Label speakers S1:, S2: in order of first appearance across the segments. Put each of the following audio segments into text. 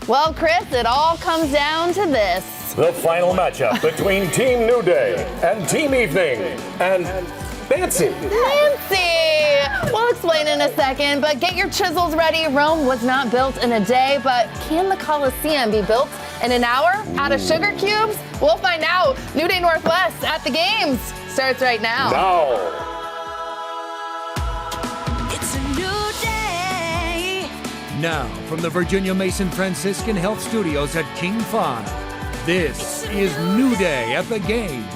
S1: Well, Chris, it all comes down to this.
S2: The final matchup between Team New Day and Team Evening. And Nancy.
S1: We'll explain in a second, but get your chisels ready. Rome was not built in a day, but can the Colosseum be built in an hour out of sugar cubes? We'll find out. New Day Northwest at the games starts right now.
S3: It's a new day.
S4: Now, from the Virginia Mason Franciscan Health Studios at King 5, this is New Day at the Games.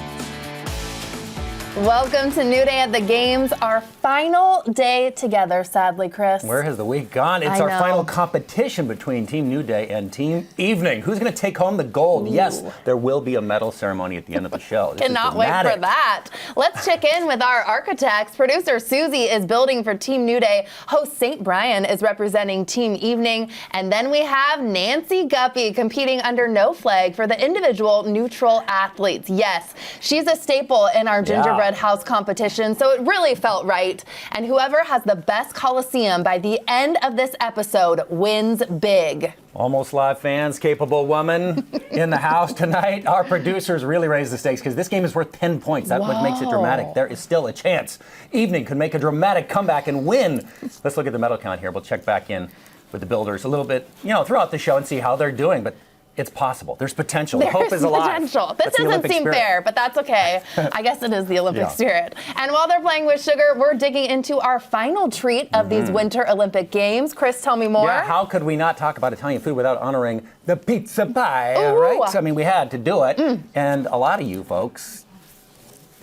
S1: Welcome to New Day at the Games, our final day together, sadly, Chris.
S5: Where has the week gone? It's our final competition between Team New Day and Team Evening. Who's going to take home the gold? Ooh. Yes, there will be a medal ceremony at the end of the show.
S1: Cannot wait for that. Let's check in with our architects. Producer Susie is building for Team New Day. Host St. Brian is representing Team Evening. And then we have Nancy Guppy competing under no flag for the individual neutral athletes. Yes, she's a staple in our gingerbread house competition, so it really felt right. And whoever has the best Colosseum by the end of this episode wins big.
S5: Almost Live fans, capable woman in the house tonight. Our producers really raised the stakes because this game is worth 10 points. That's what makes it dramatic. There is still a chance. Evening could make a dramatic comeback and win. Let's look at the medal count here. We'll check back in with the builders a little bit, throughout the show and see how they're doing. But it's possible. There's potential. Hope is alive.
S1: Potential. This doesn't seem fair, but that's okay. I guess it is the Olympic spirit. And while they're playing with sugar, we're digging into our final treat of these Winter Olympic Games. Chris, tell me more.
S5: Yeah, how could we not talk about Italian food without honoring the pizza pie, right? So, we had to do it. And a lot of you folks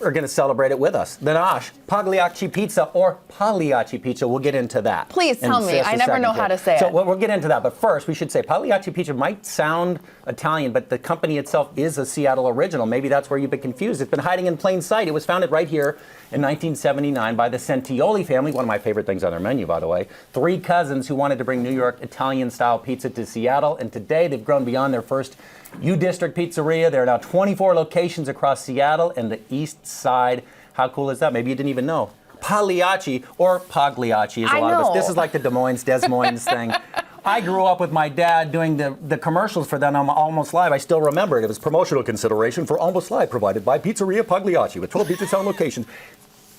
S5: are going to celebrate it with us. The Nosh, Pagliacci pizza or Pagliacci pizza. We'll get into that.
S1: Please tell me. I never know how to say it.
S5: So we'll get into that. But first, we should say Pagliacci pizza might sound Italian, but the company itself is a Seattle original. Maybe that's where you've been confused. It's been hiding in plain sight. It was founded right here in 1979 by the Sentioli family, one of my favorite things on their menu, by the way. 3 cousins who wanted to bring New York Italian-style pizza to Seattle. And today, they've grown beyond their first U-District pizzeria. There are now 24 locations across Seattle and the east side. How cool is that? Maybe you didn't even know. Pagliacci or Pagliacci is a lot of us. This is like the Des Moines thing. I grew up with my dad doing the commercials for them on Almost Live. I still remember it. It was promotional consideration for Almost Live provided by Pizzeria Pagliacci with 12 pizza town locations.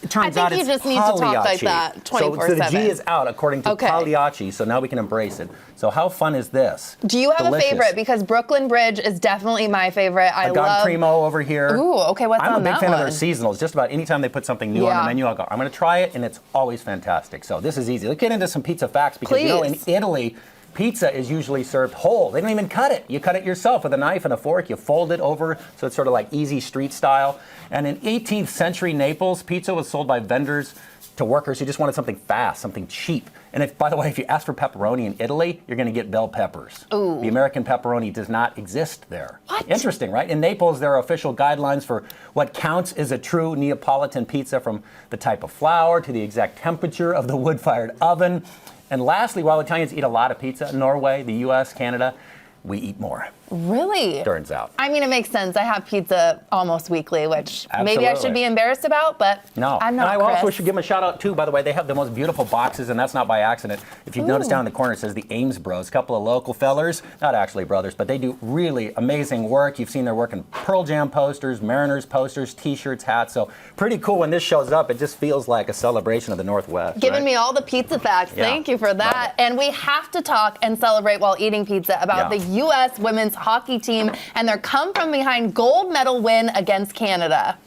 S5: It turns out it's
S1: you just need to talk like that 24/7.
S5: So the G is out according to Pagliacci, so now we can embrace it. So how fun is this?
S1: Do you have a favorite? Because Brooklyn Bridge is definitely my favorite. I love
S5: Primo over here.
S1: Ooh, okay, what's on that one?
S5: I'm a big fan of their seasonals. Just about any time they put something new on the menu, I'll go, I'm going to try it, and it's always fantastic. So this is easy. Let's get into some pizza facts because, in Italy, pizza is usually served whole. They don't even cut it. You cut it yourself with a knife and a fork. You fold it over, so it's sort of like easy street style. And in 18th century Naples, pizza was sold by vendors to workers who just wanted something fast, something cheap. And by the way, if you ask for pepperoni in Italy, you're going to get bell peppers.
S1: Ooh.
S5: The American pepperoni does not exist there.
S1: What?
S5: Interesting, right? In Naples, there are official guidelines for what counts as a true Neapolitan pizza, from the type of flour to the exact temperature of the wood-fired oven. And lastly, while Italians eat a lot of pizza in Norway, the U.S., Canada, we eat more.
S1: Really?
S5: Turns out.
S1: It makes sense. I have pizza almost weekly, which maybe I should be embarrassed about, but
S5: no.
S1: I'm not.
S5: And I also should give them a shout out too, by the way. They have the most beautiful boxes, and that's not by accident. If you've noticed down in the corner, it says the Ames Bros, a couple of local fellers, not actually brothers, but they do really amazing work. You've seen their work in Pearl Jam posters, Mariners posters, T-shirts, hats. So pretty cool when this shows up. It just feels like a celebration of the Northwest.
S1: Giving me all the pizza facts. Yeah. Thank you for that. And we have to talk and celebrate while eating pizza about the U.S. women's hockey team and their come-from-behind gold medal win against Canada.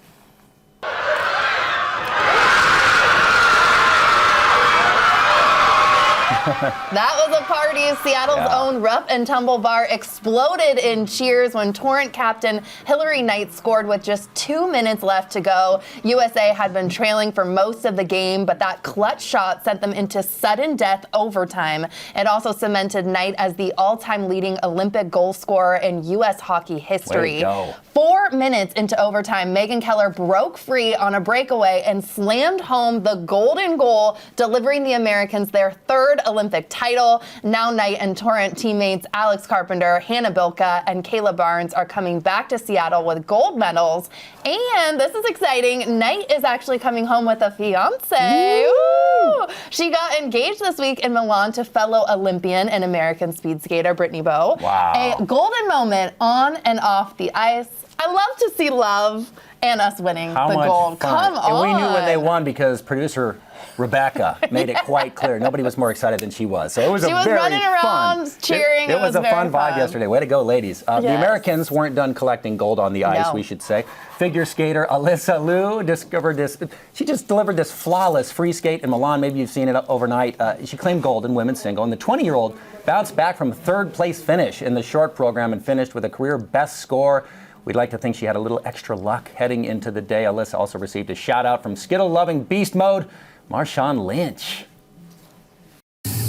S1: That was a party. Seattle's own Rough and Tumble bar exploded in cheers when Torrent captain Hillary Knight scored with just 2 minutes left to go. USA had been trailing for most of the game, but that clutch shot sent them into sudden death overtime. It also cemented Knight as the all-time leading Olympic goal scorer in U.S. hockey history. 4 minutes into overtime, Megan Keller broke free on a breakaway and slammed home the golden goal, delivering the Americans their third Olympic Olympic title. Now Knight and Torrent teammates Alex Carpenter, Hannah Bilka, and Kayla Barnes are coming back to Seattle with gold medals. And this is exciting. Knight is actually coming home with a fiance. Woo! She got engaged this week in Milan to fellow Olympian and American speed skater Brittany Bowe.
S5: Wow.
S1: A golden moment on and off the ice. I love to see love and us winning
S5: How
S1: the
S5: much
S1: gold.
S5: fun.
S1: Come on.
S5: And we knew when they won because producer Rebecca made it quite clear. Nobody was more excited than she was. So it was
S1: She was
S5: very
S1: running around,
S5: fun.
S1: cheering.
S5: It was a
S1: very
S5: fun vibe yesterday. Way to go, ladies. The
S1: Yes.
S5: Americans weren't done collecting gold on the ice,
S1: No.
S5: we should say. Figure skater Alyssa Liu discovered this. She just delivered this flawless free skate in Milan. Maybe you've seen it overnight. She claimed gold in women's single. And the 20-year-old bounced back from a third-place finish in the short program and finished with a career best score. We'd like to think she had a little extra luck heading into the day. Alyssa also received a shout-out from Skittle-loving beast mode, Marshawn Lynch.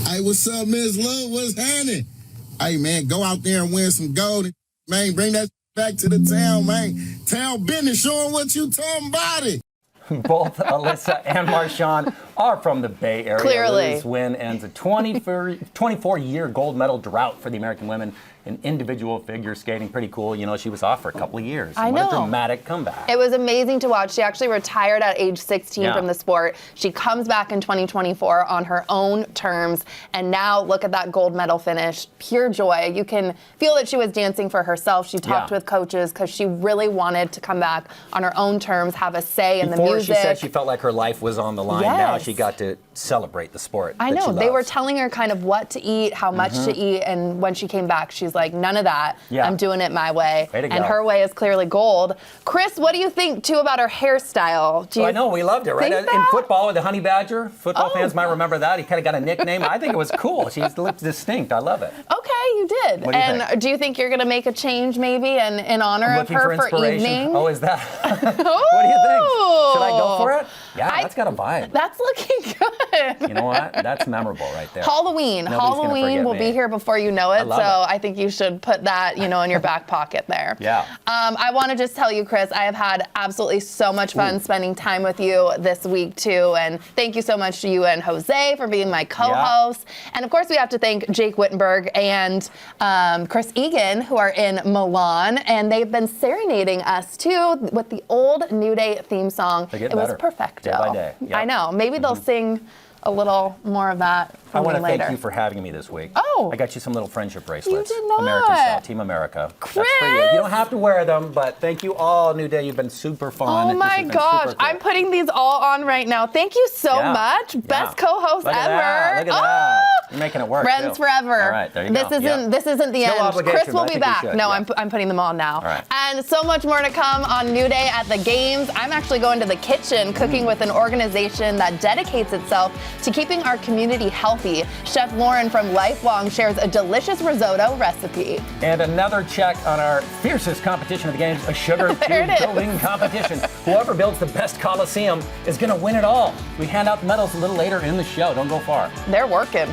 S6: Hey, what's up, Miss Lou? What's happening? Hey, man, go out there and win some gold. Man, bring that back to the town, man. Town business, showing what you talking about it.
S5: Both Alyssa and Marshawn are from the Bay Area.
S1: Clearly.
S5: Lou's win ends a 24-year gold medal drought for the American women in individual figure skating. Pretty cool. You know, she was off for a couple of years.
S1: I
S5: What
S1: know.
S5: a dramatic comeback.
S1: It was amazing to watch. She actually retired at age 16
S5: Yeah.
S1: from the sport. She comes back in 2024 on her own terms. And now look at that gold medal finish. Pure joy. You can feel that she was dancing for herself. She talked
S5: Yeah.
S1: with coaches because she really wanted to come back on her own terms, have a say in the
S5: Before
S1: music.
S5: she said she felt like her life was on the line. Now
S1: Yes.
S5: she got to celebrate the sport.
S1: I
S5: that
S1: know.
S5: she
S1: They were
S5: loves.
S1: telling her kind of what to eat, how much to eat, and when she came back, she's like, none of that.
S5: Yeah.
S1: I'm doing it my way.
S5: Way to
S1: and
S5: go.
S1: her way is clearly gold. Chris, what do you think, too, about her hairstyle? Do you
S5: I know, we loved it, right?
S1: think
S5: In
S1: that?
S5: football with the Honey Badger, football
S1: Oh.
S5: fans might remember that. He kind of got a nickname. I think it was cool. She looked distinct. I love it.
S1: Okay, you did.
S5: What do you
S1: and
S5: think?
S1: do you think you're going to make a change maybe in honor of
S5: Looking
S1: her for
S5: inspiration.
S1: evening?
S5: Oh, is that? What do you think? Should I go for it? Yeah,
S1: I-
S5: that's got a vibe.
S1: That's looking good.
S5: You know what? That's memorable right there.
S1: Halloween.
S5: Nobody's gonna
S1: Halloween
S5: forget
S1: will
S5: me.
S1: be here before you know it.
S5: love
S1: So
S5: it.
S1: I think you should put that, in your back pocket there.
S5: Yeah.
S1: I want to just tell you, Chris, I have had absolutely so much fun spending time with you this week too. And thank you so much to you and Jose for being my co-host. And of course, we have to thank Jake Wittenberg and Chris Egan, who are in Milan, and they've been serenading us too with the old New Day theme song.
S5: They get
S1: It was
S5: better,
S1: perfecto.
S5: day by day. Yep.
S1: I know. Maybe they'll sing a little more of that
S5: I
S1: for me
S5: want to
S1: later.
S5: thank you for having me this week.
S1: Oh.
S5: I got you some little friendship bracelets.
S1: did not.
S5: American style, Team America. That's for you.
S1: Chris!
S5: You don't have to wear them, but thank you all, New Day. You've been super fun.
S1: Oh
S5: This
S1: my
S5: has been
S1: gosh,
S5: super cool.
S1: I'm putting these all on right now. Thank you so
S5: Yeah.
S1: much.
S5: Yeah.
S1: Best co-host
S5: Look at
S1: ever.
S5: that. Look at that. You're making it work.
S1: Friends
S5: too.
S1: forever.
S5: All right, there you
S1: this
S5: go.
S1: Isn't
S5: Yep.
S1: this isn't the
S5: No
S1: end.
S5: obligation,
S1: Chris will
S5: but I
S1: be
S5: think we
S1: back.
S5: should,
S1: No,
S5: yeah.
S1: I'm putting them all now.
S5: All right.
S1: And so much more to come on New Day at the games. I'm actually going to the kitchen, cooking with an organization that dedicates itself to keeping our community healthy. Chef Lauren from Lifelong shares a delicious risotto recipe.
S5: And another check on our fiercest competition of the games, a sugar
S1: There
S5: cube
S1: it is.
S5: building competition. Whoever builds the best Colosseum is going to win it all. We hand out the medals a little later in the show. Don't go far.
S1: They're working.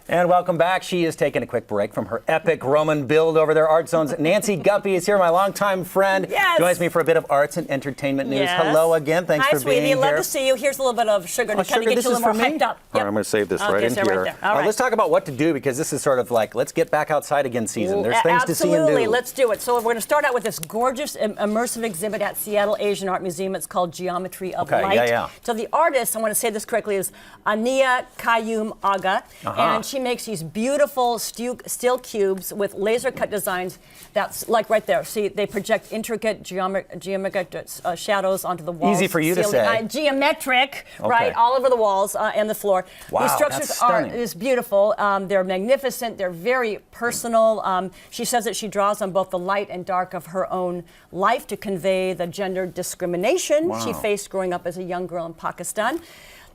S5: And welcome back. She is taking a quick break from her epic Roman build over their art zones. Nancy Guppy is here, my longtime friend.
S7: Yes.
S5: Joins me for a bit of arts and entertainment news.
S7: Yes.
S5: Hello again. Thanks
S7: Hi,
S5: for
S7: sweetie.
S5: being
S7: Love
S5: here.
S7: to see you. Here's a little bit of sugar to kind
S5: Sugar,
S7: of get
S5: this
S7: you a
S5: is
S7: little
S5: for
S7: more
S5: me?
S7: hyped up.
S5: All right, I'm going to save this
S7: Okay,
S5: right in
S7: so
S5: here.
S7: right there. All right.
S5: Let's talk about what to do because this is sort of like, let's get back outside again season. There's things to see and
S7: Absolutely.
S5: do.
S7: Let's do it. So we're going to start out with this gorgeous immersive exhibit at Seattle Asian Art Museum. It's called Geometry of
S5: Okay,
S7: Light.
S5: yeah.
S7: So the artist, I want to say this correctly, is Ania Kayum Aga. And she makes these beautiful steel cubes with laser cut designs that's like right there. See, they project intricate geometric shadows onto the walls.
S5: Easy for you to
S7: ceiling.
S5: say.
S7: Geometric,
S5: Okay.
S7: right, all over the walls and the floor.
S5: Wow,
S7: These structures
S5: that's
S7: are
S5: stunning.
S7: is beautiful. They're magnificent. They're very personal. She says that she draws on both the light and dark of her own life to convey the gender discrimination she faced growing up as a young girl in Pakistan.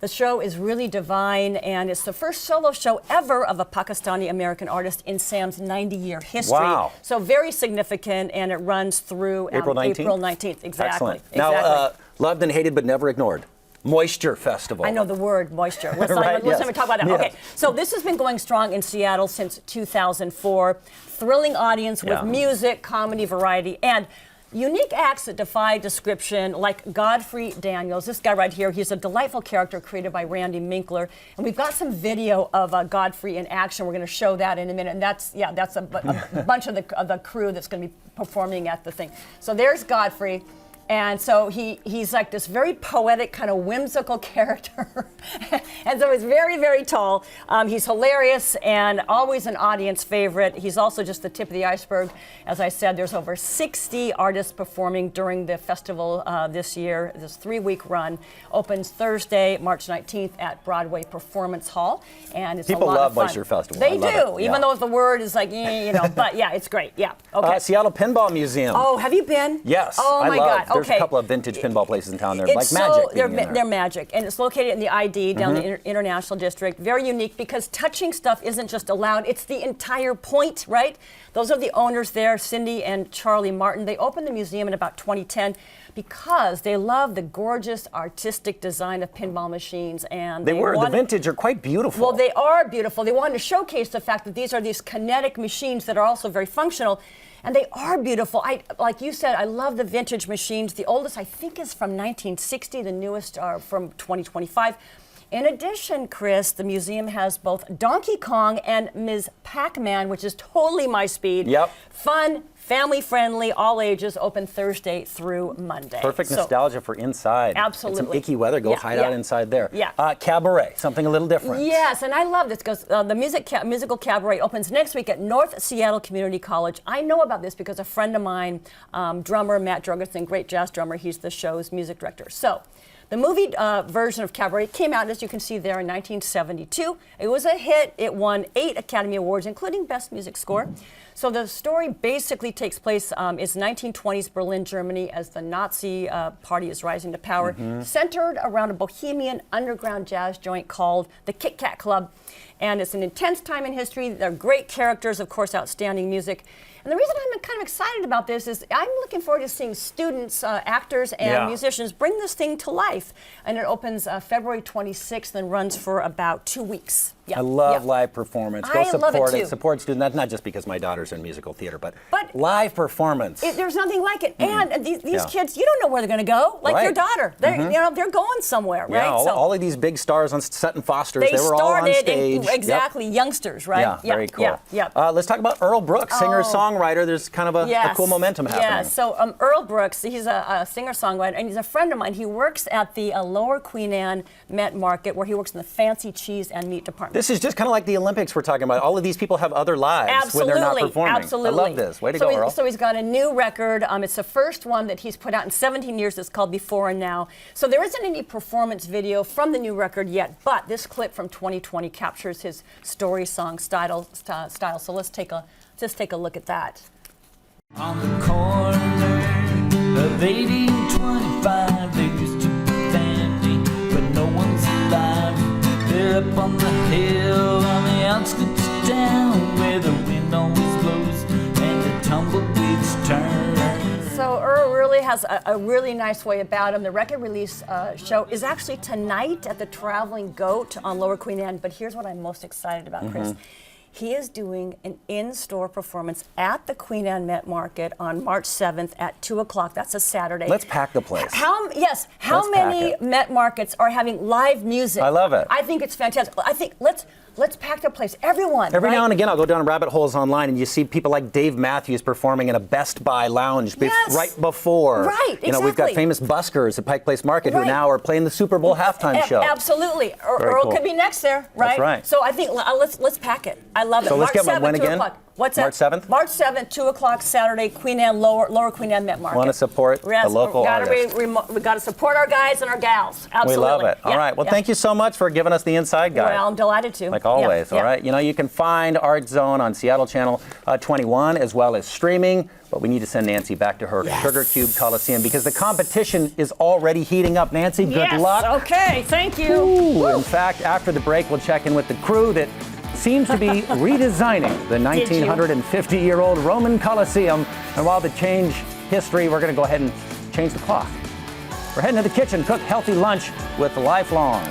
S7: The show is really divine, and it's the first solo show ever of a Pakistani-American artist in Sam's 90-year history.
S5: Wow.
S7: So very significant, and it runs through
S5: April 19th?
S7: April 19th. Exactly.
S5: Excellent.
S7: Exactly.
S5: Now, loved and hated but never ignored. Moisture Festival.
S7: I know the word moisture. Let's
S5: Right,
S7: not
S5: yes.
S7: even talk about that.
S5: Yes.
S7: Okay, so this has been going strong in Seattle since 2004. Thrilling audience with
S5: Yeah.
S7: music, comedy, variety, and unique acts that defy description, like Godfrey Daniels. This guy right here, he's a delightful character created by Randy Minkler. And we've got some video of Godfrey in action. We're going to show that in a minute. And that's a bunch of the crew that's going to be performing at the thing. So there's Godfrey. And so he's like this very poetic, kind of whimsical character. And so he's very, very tall. He's hilarious and always an audience favorite. He's also just the tip of the iceberg. As I said, there's over 60 artists performing during the festival this year. This 3-week run opens Thursday, March 19th at Broadway Performance Hall. And it's
S5: People
S7: a lot
S5: love
S7: of fun.
S5: Oyster Festival.
S7: They
S5: I love
S7: do,
S5: it.
S7: even though the word is like, but yeah, it's great. Yeah, okay.
S5: Seattle Pinball Museum.
S7: Oh, have you been?
S5: Yes.
S7: Oh, my God.
S5: There's a couple of vintage pinball places in town. They're like magic.
S7: They're magic. And it's located in the ID down the International District. Very unique because touching stuff isn't just allowed, it's the entire point, right? Those are the owners there, Cindy and Charlie Martin. They opened the museum in about 2010 because they love the gorgeous artistic design of pinball machines. And
S5: the vintage are quite beautiful.
S7: Well, they are beautiful. They wanted to showcase the fact that these are these kinetic machines that are also very functional. And they are beautiful. Like you said, I love the vintage machines. The oldest, I think, is from 1960. The newest are from 2025. In addition, Chris, the museum has both Donkey Kong and Ms. Pac-Man, which is totally my speed.
S5: Yep.
S7: Fun, family-friendly, all ages, open Thursday through Monday.
S5: Perfect nostalgia for inside.
S7: Absolutely.
S5: It's some icky weather. Go hide out inside there.
S7: Yeah.
S5: Cabaret, something a little different.
S7: Yes, and I love this because the musical cabaret opens next week at North Seattle Community College. I know about this because a friend of mine, drummer Matt Drogerson, great jazz drummer, he's the show's music director. So, the movie version of Cabaret came out, as you can see there, in 1972. It was a hit. It won 8 Academy Awards, including Best Music Score. So the story basically takes place, is 1920s Berlin, Germany, as the Nazi party is rising to power, centered around a bohemian underground jazz joint called the Kit Kat Club. And it's an intense time in history. They're great characters, of course, outstanding music. And the reason I'm kind of excited about this is I'm looking forward to seeing students, actors, and musicians bring this thing to life. And it opens February 26th and runs for about 2 weeks.
S5: I love live performance. Go
S7: I love it too.
S5: Support students. That's not just because my daughter's in musical theater, but live performance.
S7: There's nothing like it. And these kids, you don't know where they're going to go. Like your daughter, they're going somewhere, right?
S5: All of these big stars on Sutton Foster's, they were all on stage.
S7: Exactly, youngsters, right?
S5: Yeah, very cool.
S7: Yeah.
S5: Let's talk about Earl Brooks, singer-songwriter. There's kind of a cool momentum happening.
S7: Yeah, so Earl Brooks, he's a singer-songwriter, and he's a friend of mine. He works at the Lower Queen Anne Met Market, where he works in the fancy cheese and meat department.
S5: This is just kind of like the Olympics we're talking about. All of these people have other lives when they're not performing.
S7: Absolutely.
S5: I love this. Way to go, Earl.
S7: So he's got a new record. It's the first one that he's put out in 17 years. It's called Before and Now. So there isn't any performance video from the new record yet, but this clip from 2020 captures his story song style. So let's take a look at that.
S8: On the corner of 1825, there used to be family, but no one's alive. They're up on the hill on the outskirts of town, where the wind always blows and the tumbleweeds turn.
S7: So Earl really has a really nice way about him. The record release show is actually tonight at the Traveling Goat on Lower Queen Anne, but here's what I'm most excited about, Chris. He is doing an in-store performance at the Queen Anne Met Market on March 7th at 2 o'clock. That's a Saturday.
S5: Let's pack the place.
S7: How many Met Markets are having live music?
S5: I love it.
S7: I think it's fantastic. I think let's pack the place. Everyone.
S5: Every now and again, I'll go down rabbit holes online, and you see people like Dave Matthews performing in a Best Buy lounge right before.
S7: Right, exactly.
S5: You know, we've got famous buskers at Pike Place Market who now are playing the Super Bowl halftime show.
S7: Absolutely. Earl could be next there, right?
S5: That's right.
S7: So I think let's pack it. I love it.
S5: So let's get one. When again?
S7: What's that?
S5: March 7th?
S7: March 7th, 2 o'clock Saturday, Queen Anne, Lower Queen Anne Met Market.
S5: Want to support the local artists.
S7: We got to support our guys and our gals. Absolutely.
S5: We love it. All right. Well, thank you so much for giving us the inside guide.
S7: Well, I'm delighted to.
S5: Like always. All right. You know, you can find Art Zone on Seattle Channel 21 as well as streaming. But we need to send Nancy back to her Sugar Cube Colosseum because the competition is already heating up. Nancy, good luck.
S7: Okay. Thank you.
S5: Ooh, in fact, after the break, we'll check in with the crew that seems to be redesigning the 1950-year-old Roman Colosseum. And while they change history, we're going to go ahead and change the clock. We're heading to the kitchen, cook healthy lunch with Lifelong.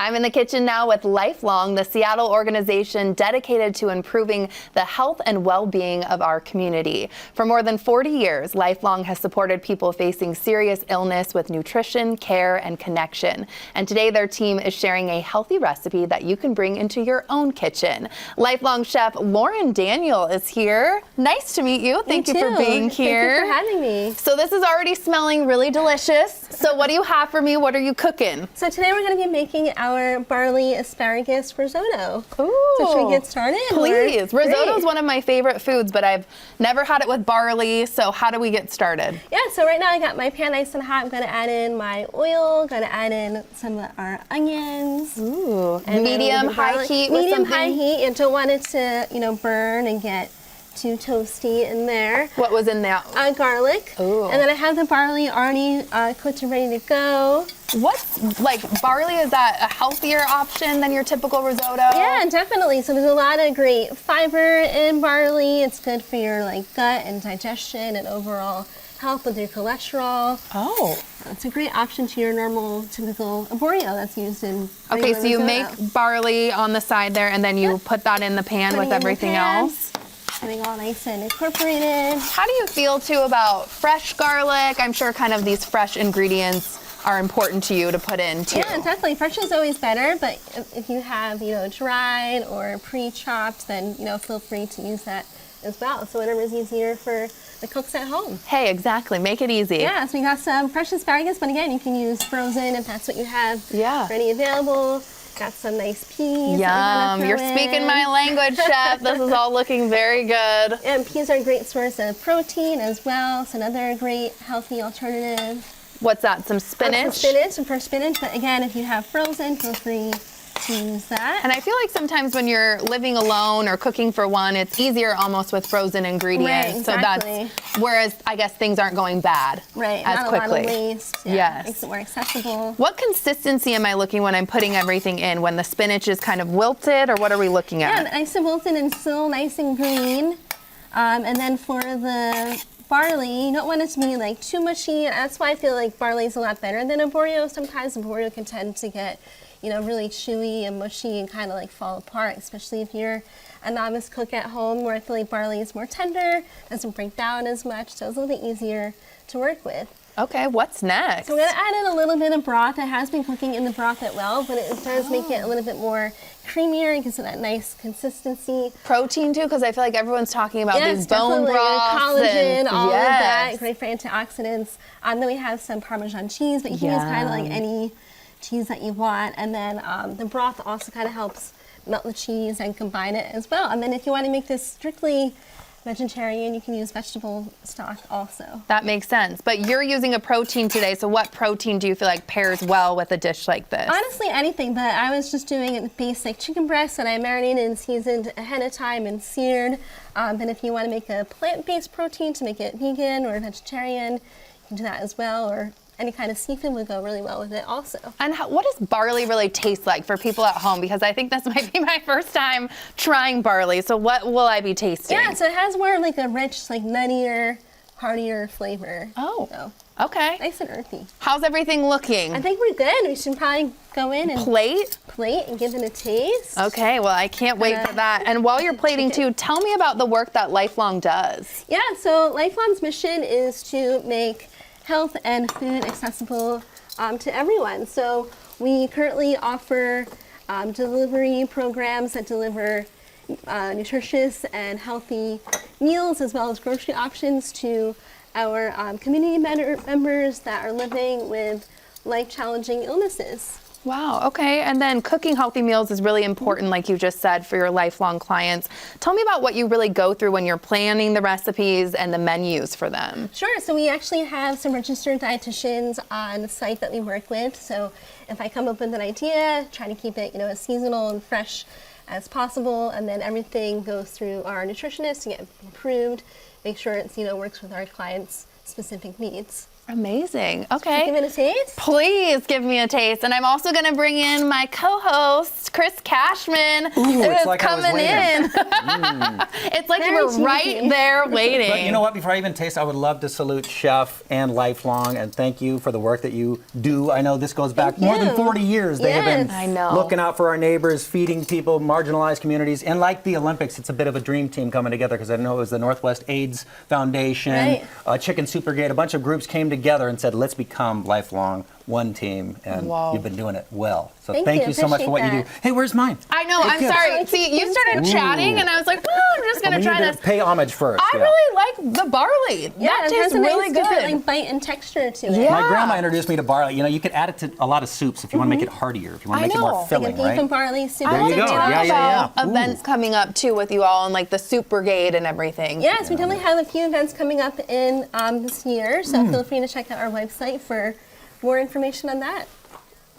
S1: I'm in the kitchen now with Lifelong, the Seattle organization dedicated to improving the health and well-being of our community. For more than 40 years, Lifelong has supported people facing serious illness with nutrition, care, and connection. And today their team is sharing a healthy recipe that you can bring into your own kitchen. Lifelong chef Lauren Daniel is here. Nice to meet you. Thank you for being here.
S9: Thank you for having me.
S1: So this is already smelling really delicious. So what do you have for me? What are you cooking?
S9: So today we're going to be making our barley asparagus risotto.
S1: Ooh.
S9: So should we get started?
S1: Please. Risotto is one of my favorite foods, but I've never had it with barley. So how do we get started?
S9: Yeah, so right now I got my pan nice and hot. I'm going to add in my oil, going to add in some of our onions.
S1: Ooh.
S9: And
S1: Medium, high heat with
S9: Medium,
S1: something?
S9: high heat. And don't want it to, burn and get too toasty in there.
S1: What was in that?
S9: Garlic.
S1: Ooh.
S9: And then I have the barley already cooked and ready to go.
S1: What's, like, barley, is that a healthier option than your typical risotto?
S9: Yeah, definitely. So there's a lot of great fiber in barley. It's good for your gut and digestion and overall health with your cholesterol.
S1: Oh.
S9: It's a great option to your normal, typical arborio that's used in
S1: Okay, so you
S9: risotto.
S1: make barley on the side there, and then you put that in the pan with everything else?
S9: Getting all nice and incorporated.
S1: How do you feel, too, about fresh garlic? I'm sure kind of these fresh ingredients are important to you to put in, too.
S9: Yeah, definitely. Fresh is always better, but if you have, dried or pre-chopped, then, feel free to use that as well. So whatever's easier for the cooks at home.
S1: Hey, exactly. Make it easy.
S9: Yeah, so we got some fresh asparagus, but again, you can use frozen if that's what you have ready available. Got some nice peas.
S1: Yum. You're speaking my language, chef. This is all looking very good.
S9: And peas are a great source of protein as well. It's another great healthy alternative.
S1: What's that? Some spinach?
S9: Some fresh spinach. But again, if you have frozen, feel free to use that.
S1: And I feel like sometimes when you're living alone or cooking for one, it's easier almost with frozen ingredients.
S9: Right, exactly.
S1: So that's, whereas I guess things aren't going bad as quickly.
S9: Not a lot of waste. Yeah,
S1: yes.
S9: Makes it more accessible.
S1: What consistency am I looking when I'm putting everything in? When the spinach is kind of wilted, or what are we looking at?
S9: Yeah, nice and wilted and still nice and green. And then for the barley, you don't want it to be too mushy. That's why I feel like barley is a lot better than arborio. Sometimes arborio can tend to get really chewy and mushy and kind of fall apart, especially if you're a novice cook at home, where I feel like barley is more tender, doesn't break down as much, so it's a little bit easier to work with.
S1: Okay, what's next?
S9: So we're gonna add in a little bit of broth. It has been cooking in the broth as well, but it does make it a little bit more creamier and gives it that nice consistency.
S1: Protein too, because I feel like everyone's talking about these bone
S9: definitely.
S1: broths.
S9: Collagen, all of that, great for antioxidants. Then we have some Parmesan cheese, but you can use kind of any cheese that you want. And then the broth also kind of helps melt the cheese and combine it as well. And then if you want to make this strictly vegetarian, you can use vegetable stock also.
S1: That makes sense. But you're using a protein today, so what protein do you feel like pairs well with a dish like this?
S9: Honestly, anything, but I was just doing a basic chicken breast that I marinated and seasoned ahead of time and seared. But if you want to make a plant-based protein to make it vegan or vegetarian, you can do that as well, or any kind of seafood would go really well with it also. And
S1: what does barley really taste like for people at home? Because I think this might be my first time trying barley. So what will I be tasting?
S9: Yeah, so it has more of a rich, nuttier, heartier flavor.
S1: Oh,
S9: so,
S1: okay.
S9: Nice and earthy.
S1: How's everything looking?
S9: I think we're good. We should probably go in and
S1: plate
S9: and give it a taste.
S1: Okay, well, I can't wait for that. And while you're plating too, tell me about the work that Lifelong does.
S9: Yeah, so Lifelong's mission is to make health and food accessible to everyone. So we currently offer delivery programs that deliver nutritious and healthy meals, as well as grocery options to our community members that are living with life-challenging illnesses.
S1: Wow, okay. And then cooking healthy meals is really important, like you just said, for your Lifelong clients. Tell me about what you really go through when you're planning the recipes and the menus for them.
S9: Sure, so we actually have some registered dietitians on the site that we work with. So if I come up with an idea, try to keep it, as seasonal and fresh as possible, and then everything goes through our nutritionist to get approved, make sure it's, works with our clients' specific needs.
S1: Amazing. Okay.
S9: Give it a taste.
S1: Please give me a taste. And I'm also going to bring in my co-host, Chris Cashman,
S5: Ooh,
S1: who
S5: it's
S1: is
S5: like I was
S1: coming
S5: waiting.
S1: in. It's like you
S9: Very
S1: were right
S9: cheeky.
S1: there waiting.
S5: But you know what? Before I even taste, I would love to salute Chef and Lifelong and thank you for the work that you do. I know this goes back
S9: Thank
S5: more than
S9: you.
S5: 40 years. They have been
S9: Yes.
S1: I know.
S5: looking out for our neighbors, feeding people, marginalized communities. And like the Olympics, it's a bit of a dream team coming together because I know it was the Northwest AIDS Foundation,
S9: Right.
S5: Chicken Supergate, a bunch of groups came together and said, let's become Lifelong one team. And
S1: Wow.
S5: you've been doing it well. So
S9: Thank you.
S5: you so much for what you do.
S9: Appreciate
S5: Hey, where's mine?
S1: I know, I'm
S5: gift.
S1: sorry. See, you started chatting and I was like, oh, I'm just going
S5: We
S1: to
S5: need
S1: try
S5: to
S1: this.
S5: pay homage first.
S1: I
S5: yeah.
S1: really like the barley.
S9: Yeah,
S1: That
S9: it
S1: tastes
S9: has a
S1: really
S9: nice
S1: good.
S9: different like bite and texture to it.
S1: Yeah.
S5: My grandma introduced me to barley. You know, you could add it to a lot of soups if you want to make it heartier, if you want
S1: I
S5: to make it
S1: know.
S5: more
S1: Like a
S5: filling,
S9: Like a beef
S5: right?
S9: and barley soup.
S1: I
S5: There
S1: want
S5: you
S1: to
S5: go.
S1: talk
S5: Yeah, yeah,
S1: about
S5: yeah.
S1: events coming up too with you all and like the Soup Brigade and everything.
S9: Yes, we definitely have a few events coming up in this year, so feel free to check out our website for more information on that.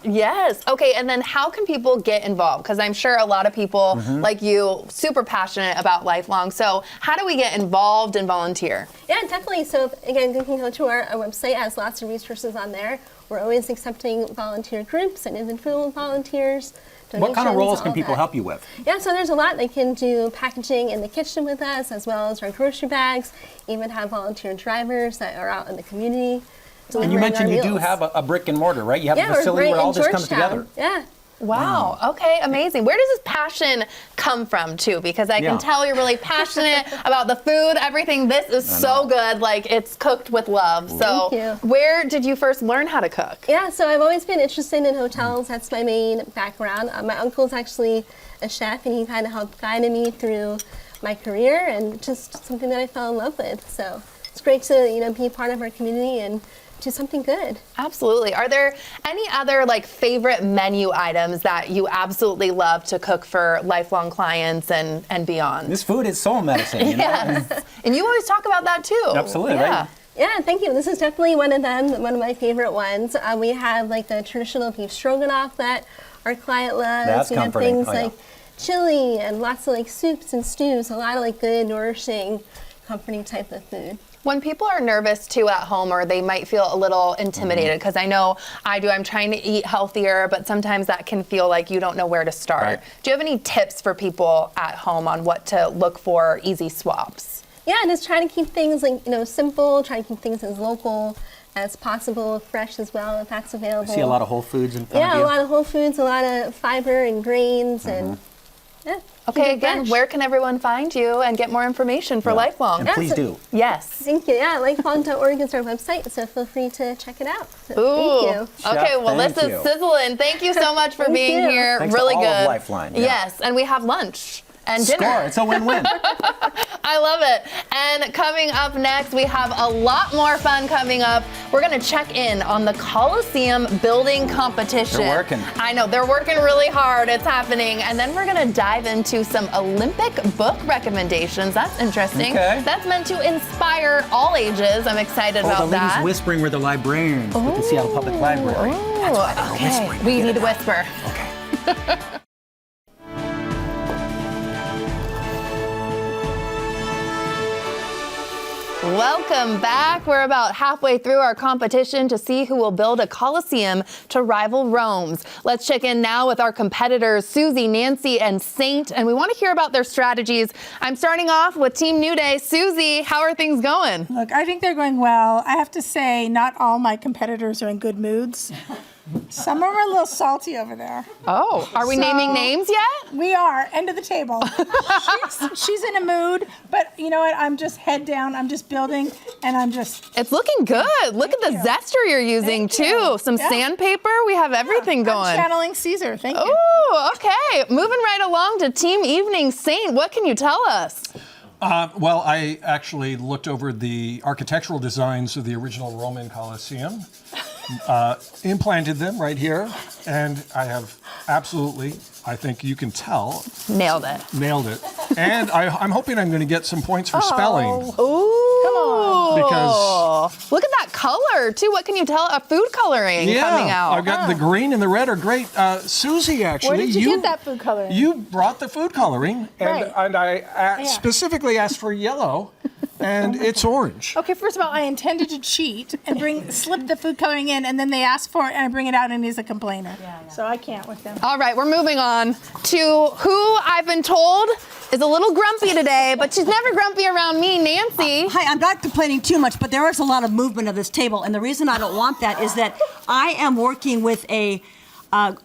S1: Yes. Okay. And then how can people get involved? Because I'm sure a lot of people
S5: Mm-hmm.
S1: like you, super passionate about Lifelong. So how do we get involved and volunteer?
S9: Yeah, definitely. So again, you can go to our website. It has lots of resources on there. We're always accepting volunteer groups and individual volunteers.
S5: What kind of
S9: donations,
S5: roles
S9: all
S5: can people
S9: that.
S5: help you with?
S9: Yeah, so there's a lot. They can do packaging in the kitchen with us, as well as our grocery bags. Even have volunteer drivers that are out in the community.
S5: And you
S9: delivering
S5: mentioned
S9: our
S5: you do
S9: meals.
S5: have a brick and mortar, right? You have
S9: Yeah,
S5: a
S9: we're
S5: facility
S9: right
S5: where all
S9: in
S5: this comes
S9: Georgetown.
S5: together.
S9: Yeah.
S1: Wow. Okay. Amazing. Where does this passion come from too? Because I can
S5: Yeah.
S1: tell you're really passionate about the food, everything. This is so good. Like it's cooked with love. So
S9: Thank you.
S1: where did you first learn how to cook?
S9: Yeah, so I've always been interested in hotels. That's my main background. My uncle's actually a chef, and he kind of helped guide me through my career, and just something that I fell in love with. So it's great to be a part of our community and do something good.
S1: Absolutely. Are there any other like favorite menu items that you absolutely love to cook for Lifelong clients and beyond?
S5: This food is soul medicine, you know?
S1: Yes. And you always talk about that too.
S5: Absolutely,
S1: Yeah.
S5: right?
S9: Yeah, thank you. This is definitely one of them, one of my favorite ones. We have like the traditional beef stroganoff that our client loves.
S5: That's
S9: we have
S5: comforting.
S9: things
S5: Oh, yeah.
S9: like chili and lots of like soups and stews, a lot of like good, nourishing, comforting type of food.
S1: When people are nervous too at home, or they might feel a little intimidated, because I know I do, I'm trying to eat healthier, but sometimes that can feel like you don't know where to start.
S5: Right.
S1: Do you have any tips for people at home on what to look for easy swaps?
S9: Yeah, and just try to keep things like simple, try to keep things as local as possible, fresh as well if that's available.
S5: I see a lot of Whole Foods in front
S9: Yeah,
S5: of
S9: a
S5: you.
S9: lot of whole foods, a lot of fiber and grains and yeah.
S1: Okay,
S9: keep it
S1: again,
S9: fresh.
S1: where can everyone find you and get more information for Lifelong?
S5: And please do.
S1: Yes.
S9: Thank you. Yeah, lifelong.org is our website, so feel free to check it out. So
S1: Ooh.
S9: thank you.
S1: Okay,
S5: Chef,
S1: well, this
S5: thank
S1: is
S5: you.
S1: sizzling. Thank you so much for
S9: Thank
S1: being
S9: you.
S1: here.
S5: Thanks to
S1: really
S5: all of
S1: good.
S5: Lifeline, yeah.
S1: Yes, and we have lunch and dinner.
S5: Score. It's a win-win.
S1: I love it. And coming up next, we have a lot more fun coming up. We're going to check in on the Colosseum building competition.
S5: They're working.
S1: I know, they're working really hard. It's happening. And then we're going to dive into some Olympic book recommendations. That's interesting.
S5: Okay.
S1: That's meant to inspire all ages. I'm excited
S5: Oh,
S1: about
S5: the
S1: that.
S5: ladies whispering were the librarians with the Seattle Public Library. That's why they were
S1: Okay,
S5: whispering.
S1: we
S5: Get
S1: need
S5: it
S1: to
S5: out.
S1: whisper.
S5: Okay.
S1: Welcome back. We're about halfway through our competition to see who will build a Colosseum to rival Rome's. Let's check in now with our competitors, Susie, Nancy, and Saint, and we want to hear about their strategies. I'm starting off with Team New Day. Susie, how are things going?
S10: Look, I think they're going well. I have to say, not all my competitors are in good moods. Some of them are a little salty over there.
S1: Oh, are we naming names yet?
S10: We are. End of the table. she's in a mood, but you know what? I'm just head down. I'm just building, and I'm just...
S1: It's looking good. Look at the
S10: Thank you.
S1: zester you're using,
S10: Thank
S1: too.
S10: you.
S1: Some
S10: Yeah.
S1: sandpaper. We have everything
S10: I'm
S1: going.
S10: channeling Caesar. Thank you.
S1: Oh, okay. Moving right along to Team Evening. Saint, what can you tell us?
S11: Well, I actually looked over the architectural designs of the original Roman Colosseum, implanted them right here, and I have absolutely, I think you can tell,
S1: Nailed it.
S11: nailed it. And I'm hoping I'm going to get some points for spelling.
S1: Ooh.
S10: Come on.
S11: Because-
S1: look at that color, too. What can you tell? A food coloring coming out.
S11: I've got the green and the red are great. Susie, actually,
S10: Where did you get that food coloring?
S11: You brought the food coloring, and,
S10: Right.
S11: and I specifically asked for yellow. and it's orange.
S10: Okay, first of all, I intended to cheat and slip the food coloring in, and then they ask for it, and I bring it out, and he's a complainer. So I can't with them.
S1: All right, we're moving on to who I've been told is a little grumpy today, but she's never grumpy around me, Nancy.
S7: Hi, I'm not complaining too much, but there is a lot of movement of this table, and the reason I don't want that is that I am working with a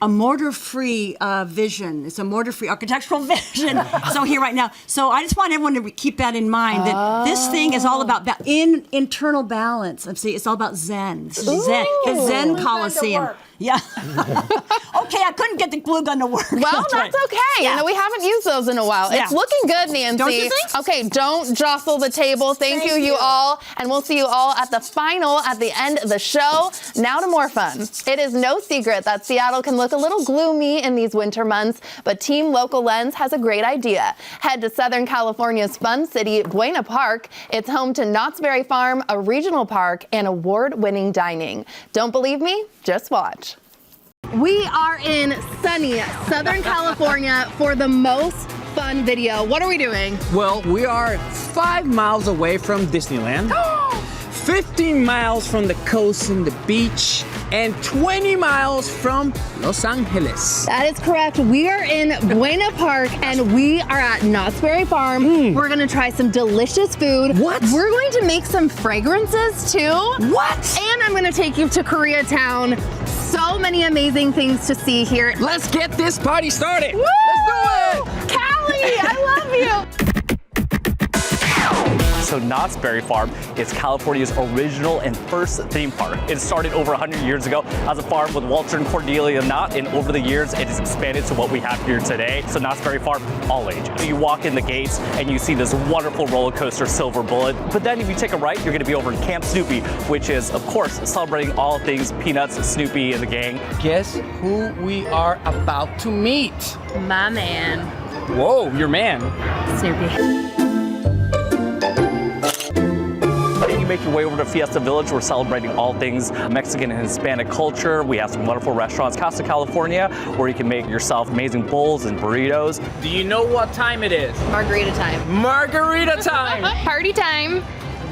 S7: mortar-free vision. It's a mortar-free architectural vision. So here right now. So I just want everyone to keep that in mind, that this thing is all about internal balance. See, it's all about Zen. This is Zen. The Zen Colosseum. Yeah. Okay, I couldn't get the glue gun to work.
S1: Well, that's okay.
S7: Yeah.
S1: You know, we haven't used those in a while.
S7: Yeah.
S1: It's looking good, Nancy.
S7: Don't you think?
S1: Okay, don't jostle the table. Thank you all. And we'll see you all at the final at the end of the show. Now to more fun. It is no secret that Seattle can look a little gloomy in these winter months, but Team Local Lens has a great idea. Head to Southern California's fun city, Buena Park. It's home to Knott's Berry Farm, a regional park, and award-winning dining. Don't believe me? Just watch. We are in sunny Southern California for the most fun video. What are we doing?
S12: Well, we are 5 miles away from Disneyland, 15 miles from the coast and the beach, and 20 miles from Los Angeles.
S1: That is correct. We are in Buena Park and we are at Knott's Berry Farm. We're gonna try some delicious food.
S12: What?
S1: We're going to make some fragrances too.
S12: What?
S1: And I'm gonna take you to Koreatown. So many amazing things to see here.
S12: Let's get this party started.
S1: Woo!
S12: Let's do it.
S1: Callie, I love you.
S13: So Knott's Berry Farm is California's original and first theme park. It started over 100 years ago as a farm with Walter and Cordelia Knott, and over the years it has expanded to what we have here today. So Knott's Berry Farm, all ages. You walk in the gates and you see this wonderful roller coaster, Silver Bullet. But then if you take a right, you're gonna be over in Camp Snoopy, which is, of course, celebrating all things Peanuts, Snoopy, and the gang.
S12: Guess who we are about to meet?
S1: My man.
S12: Whoa, your man.
S1: Snoopy.
S13: You make your way over to Fiesta Village. We're celebrating all things Mexican and Hispanic culture. We have some wonderful restaurants, Casa California, where you can make yourself amazing bowls and burritos.
S12: Do you know what time it is?
S1: Margarita time.
S12: Margarita time.
S1: Party time.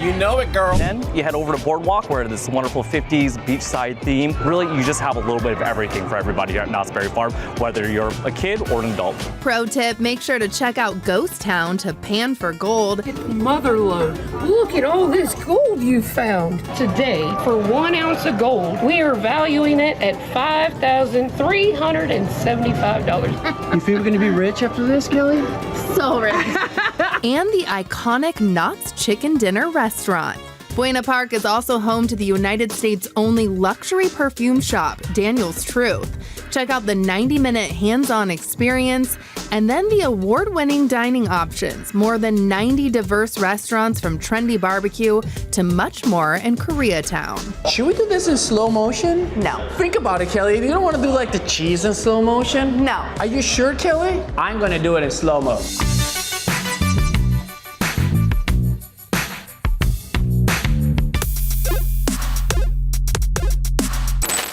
S12: You know it, girl.
S13: Then you head over to Boardwalk, where this wonderful 50s beachside theme. Really, you just have a little bit of everything for everybody here at Knott's Berry Farm, whether you're a kid or an adult.
S1: Pro tip, make sure to check out Ghost Town to pan for gold.
S14: Motherlode, look at all this gold you found. Today, for 1 ounce of gold, we are valuing it at $5,375.
S12: You feel we're gonna be rich after this, Kelly?
S1: So rich. And the iconic Knott's Chicken Dinner restaurant. Buena Park is also home to the United States' only luxury perfume shop, Daniel's Truth. Check out the 90-minute hands-on experience and then the award-winning dining options. More than 90 diverse restaurants from trendy barbecue to much more in Koreatown.
S12: Should we do this in slow motion?
S1: No.
S12: Think about it, Kelly. You don't want to do like the cheese in slow motion?
S1: No.
S12: Are you sure, Kelly? I'm gonna do it in slow-mo.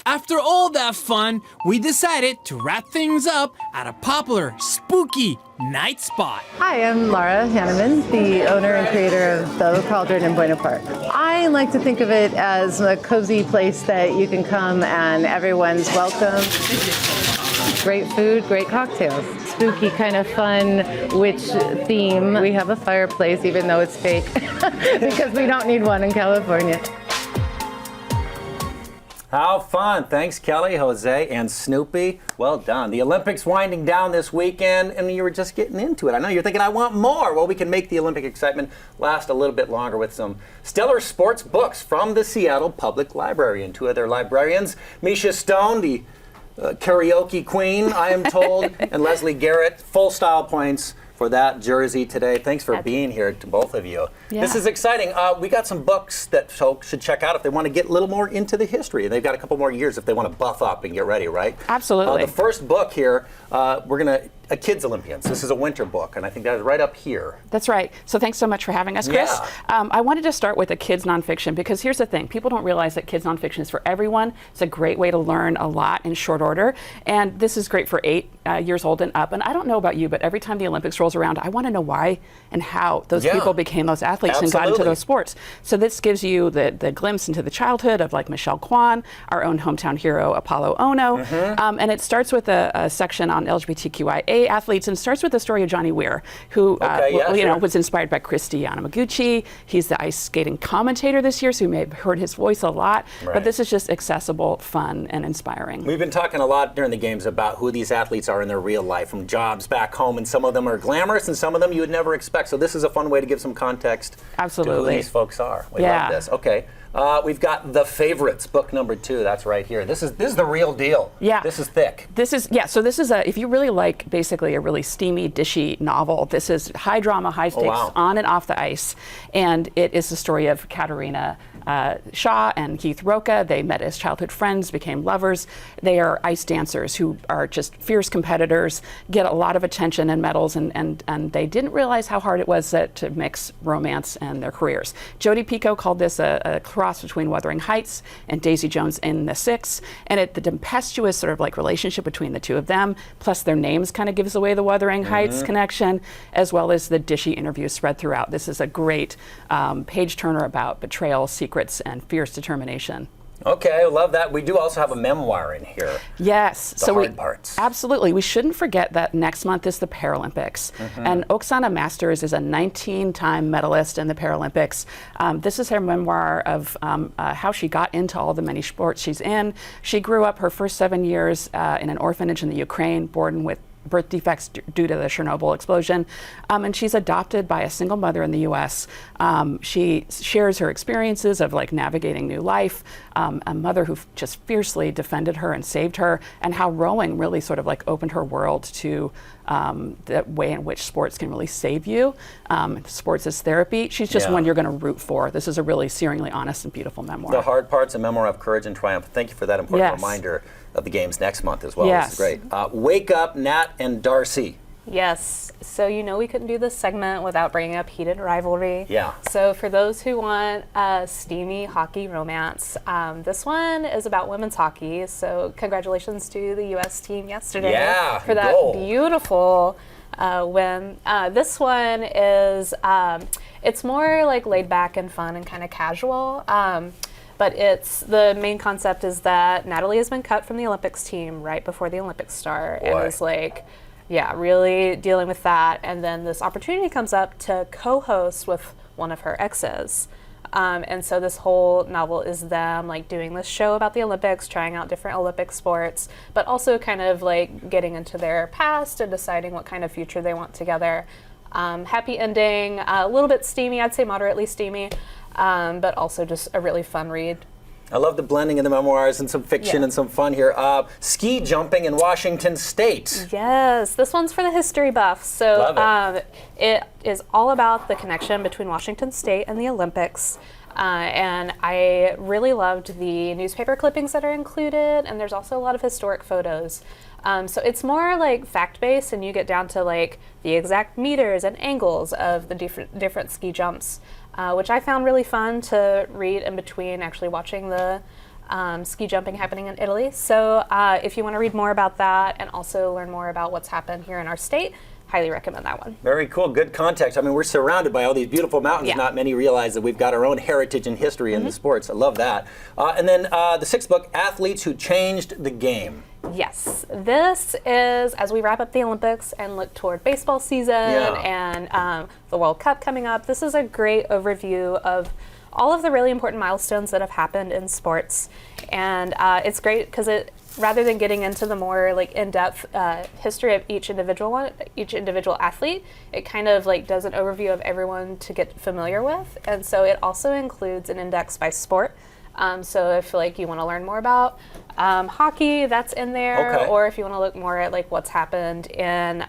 S12: After all that fun, we decided to wrap things up at a popular, spooky night spot.
S15: Hi, I'm Laura Hanneman, the owner and creator of the Cauldron in Buena Park. I like to think of it as a cozy place that you can come and everyone's welcome. Great food, great cocktails. Spooky, kind of fun witch theme. We have a fireplace, even though it's fake, because we don't need one in California.
S5: How fun. Thanks, Kelly, Jose, and Snoopy. Well done. The Olympics winding down this weekend, and you were just getting into it. I know you're thinking, I want more. Well, we can make the Olympic excitement last a little bit longer with some stellar sports books from the Seattle Public Library. And two of their librarians, Misha Stone, the karaoke queen, I am told, and Leslie Garrett, full style points for that jersey today. Thanks for being here to both of you.
S1: Yeah.
S5: This is exciting. We got some books that folks should check out if they want to get a little more into the history. They've got a couple more years if they want to buff up and get ready, right?
S14: Absolutely.
S5: The first book here, we're going to a kids Olympians. This is a winter book, and I think that is right up here.
S16: That's right. So thanks so much for having us, Chris.
S5: Yeah.
S16: I wanted to start with a kids nonfiction because here's the thing. People don't realize that kids nonfiction is for everyone. It's a great way to learn a lot in short order. And this is great for 8 years old and up. And I don't know about you, but every time the Olympics rolls around, I want to know why and how those people became those athletes and got into those sports. So this gives you the glimpse into the childhood of like Michelle Kwan, our own hometown hero, Apollo Ono. And it starts with a section on LGBTQIA athletes and starts with the story of Johnny Weir, who was inspired by Christy Yamaguchi. He's the ice skating commentator this year, so you may have heard his voice a lot.
S5: Right.
S16: But this is just accessible, fun, and inspiring.
S5: We've been talking a lot during the games about who these athletes are in their real life, from jobs back home, and some of them are glamorous and some of them you would never expect. So this is a fun way to give some context to who these folks are. We love this. Okay. We've got The Favorites, book number 2. That's right here. This is the real deal.
S16: Yeah.
S5: This is thick.
S16: So this is if you really like basically a really steamy, dishy novel, this is high drama, high stakes, on and off the ice. And it is the story of Katerina Shaw and Keith Roca. They met as childhood friends, became lovers. They are ice dancers who are just fierce competitors, get a lot of attention and medals, and they didn't realize how hard it was to mix romance and their careers. Jodi Picoult called this a cross between Wuthering Heights and Daisy Jones in the Six, and the tempestuous sort of like relationship between the two of them, plus their names kind of gives away the Wuthering Heights connection, as well as the dishy interviews spread throughout. This is a great page turner about betrayal, secrets, and fierce determination.
S5: Okay, I love that. We do also have a memoir in here.
S16: Yes.
S5: The hard parts.
S16: Absolutely. We shouldn't forget that next month is the Paralympics. And Oksana Masters is a 19-time medalist in the Paralympics. This is her memoir of how she got into all the many sports she's in. She grew up her first 7 years in an orphanage in the Ukraine, born with birth defects due to the Chernobyl explosion, and she's adopted by a single mother in the U.S. She shares her experiences of like navigating new life, a mother who just fiercely defended her and saved her, and how rowing really sort of like opened her world to the way in which sports can really save you. Sports as therapy. She's just one you're going to root for. This is a really searingly honest and beautiful memoir.
S5: The hard parts, a memoir of courage and triumph. Thank you for that important reminder of the games next month as well. This is great. Wake Up, Nat and Darcy.
S17: Yes. So we couldn't do this segment without bringing up heated rivalry.
S5: Yeah.
S17: So for those who want a steamy hockey romance, this one is about women's hockey. So congratulations to the U.S. team yesterday for that beautiful win. This one is it's more like laid back and fun and kind of casual. But the main concept is that Natalie has been cut from the Olympics team right before the Olympics start, and is like, really dealing with that. And then this opportunity comes up to co-host with one of her exes. And so this whole novel is them like doing this show about the Olympics, trying out different Olympic sports, but also kind of like getting into their past and deciding what kind of future they want together. Happy ending, a little bit steamy, I'd say moderately steamy. But also just a really fun read.
S5: I love the blending of the memoirs and some fiction and some fun here. Ski jumping in Washington State.
S17: Yes, this one's for the history buffs. So it is all about the connection between Washington State and the Olympics. And I really loved the newspaper clippings that are included, and there's also a lot of historic photos. So it's more like fact-based, and you get down to like the exact meters and angles of the different ski jumps. Which I found really fun to read in between actually watching the ski jumping happening in Italy. So if you want to read more about that and also learn more about what's happened here in our state, highly recommend that one.
S5: Very cool, good context. I mean, we're surrounded by all these beautiful mountains. Not many realize that we've got our own heritage and history in the sports. I love that. And then the 6th book, Athletes Who Changed the Game.
S17: Yes, this is as we wrap up the Olympics and look toward baseball season and the World Cup coming up. This is a great overview of all of the really important milestones that have happened in sports, and it's great because rather than getting into the more like in-depth history of each individual athlete, it kind of like does an overview of everyone to get familiar with, and so it also includes an index by sport. So if like you want to learn more about hockey, that's in there, or if you want to look more at like what's happened in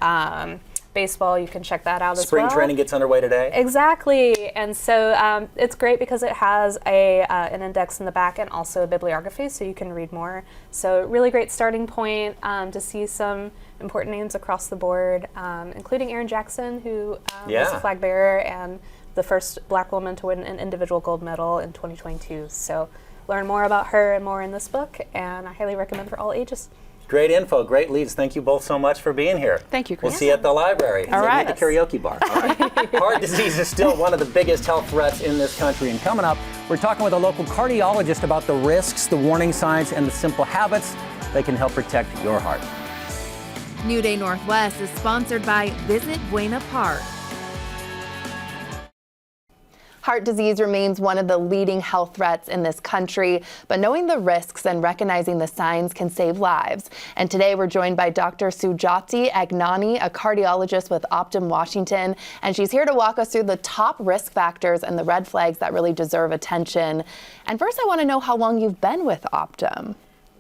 S17: baseball, you can check that out as well.
S5: Spring training gets underway today.
S17: Exactly, and so it's great because it has an index in the back and also a bibliography, so you can read more. So really great starting point to see some important names across the board, including Erin Jackson, who was a flag bearer and the first Black woman to win an individual gold medal in 2022. So learn more about her and more in this book, and I highly recommend for all ages.
S5: Great info, great leads. Thank you both so much for being here.
S16: Thank you, Chris.
S5: We'll see you at the library.
S16: All right.
S5: At the karaoke bar. All right. Heart disease is still one of the biggest health threats in this country. And coming up, we're talking with a local cardiologist about the risks, the warning signs, and the simple habits that can help protect your heart.
S18: New Day Northwest is sponsored by Visit Buena Park.
S1: Heart disease remains one of the leading health threats in this country, but knowing the risks and recognizing the signs can save lives. And today we're joined by Dr. Sujati Agnani, a cardiologist with Optum Washington, and she's here to walk us through the top risk factors and the red flags that really deserve attention. And first, I want to know how long you've been with Optum.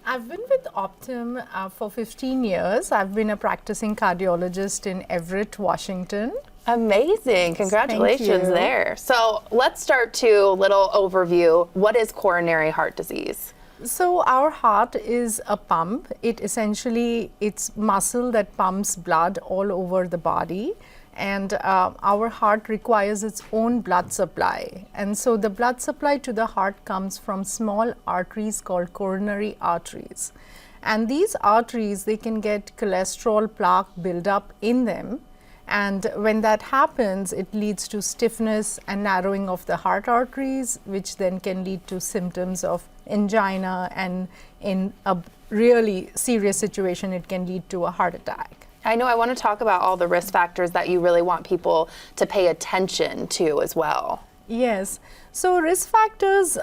S19: I've been with Optum for 15 years. I've been a practicing cardiologist in Everett, Washington.
S1: Amazing. Congratulations there. So let's start to a little overview. What is coronary heart disease?
S19: So our heart is a pump. It's muscle that pumps blood all over the body. And our heart requires its own blood supply. And so the blood supply to the heart comes from small arteries called coronary arteries. And these arteries, they can get cholesterol plaque buildup in them. And when that happens, it leads to stiffness and narrowing of the heart arteries, which then can lead to symptoms of angina, and in a really serious situation, it can lead to a heart attack.
S1: I know I want to talk about all the risk factors that you really want people to pay attention to as well.
S19: Yes. So risk factors,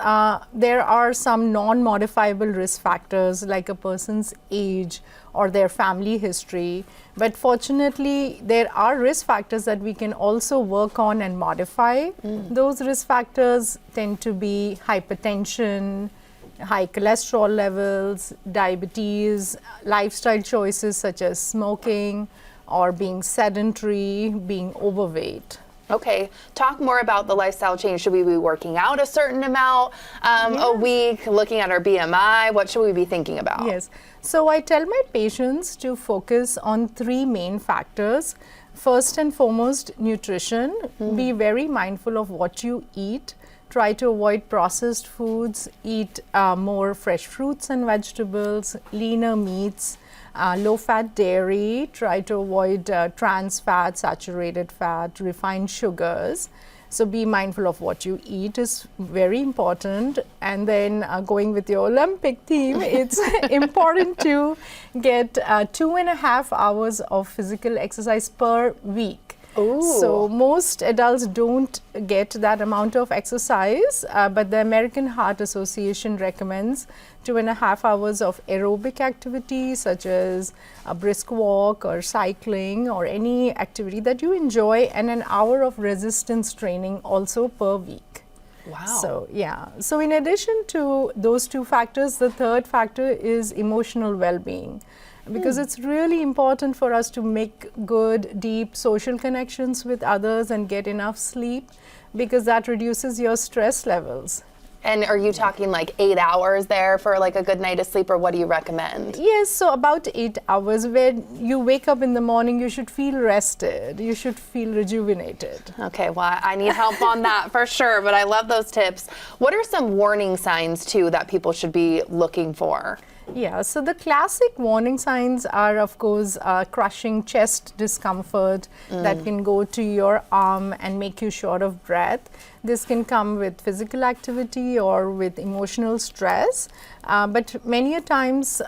S19: there are some non-modifiable risk factors like a person's age or their family history. But fortunately, there are risk factors that we can also work on and modify. Those risk factors tend to be hypertension, high cholesterol levels, diabetes, lifestyle choices such as smoking or being sedentary, being overweight.
S1: Okay, talk more about the lifestyle change. Should we be working out a certain amount a week, looking at our BMI? What should we be thinking about?
S19: Yes, so I tell my patients to focus on 3 main factors. First and foremost, nutrition. Be very mindful of what you eat. Try to avoid processed foods, eat more fresh fruits and vegetables, leaner meats, low-fat dairy. Try to avoid trans fat, saturated fat, refined sugars. So be mindful of what you eat is very important. And then going with your Olympic theme, it's important to get 2.5 hours of physical exercise per week. So most adults don't get that amount of exercise, but the American Heart Association recommends 2.5 hours of aerobic activity such as a brisk walk or cycling or any activity that you enjoy, and an hour of resistance training also per week.
S1: Wow.
S19: So so in addition to those 2 factors, the third factor is emotional well-being. Because it's really important for us to make good, deep social connections with others and get enough sleep, because that reduces your stress levels.
S1: And are you talking like 8 hours there for like a good night of sleep, or what do you recommend?
S19: Yes, so about 8 hours. When you wake up in the morning, you should feel rested. You should feel rejuvenated.
S1: Okay, well, I need help on that for sure, but I love those tips. What are some warning signs too that people should be looking for?
S19: Yeah, so the classic warning signs are, of course, crushing chest discomfort that can go to your arm and make you short of breath. This can come with physical activity or with emotional stress, but many a times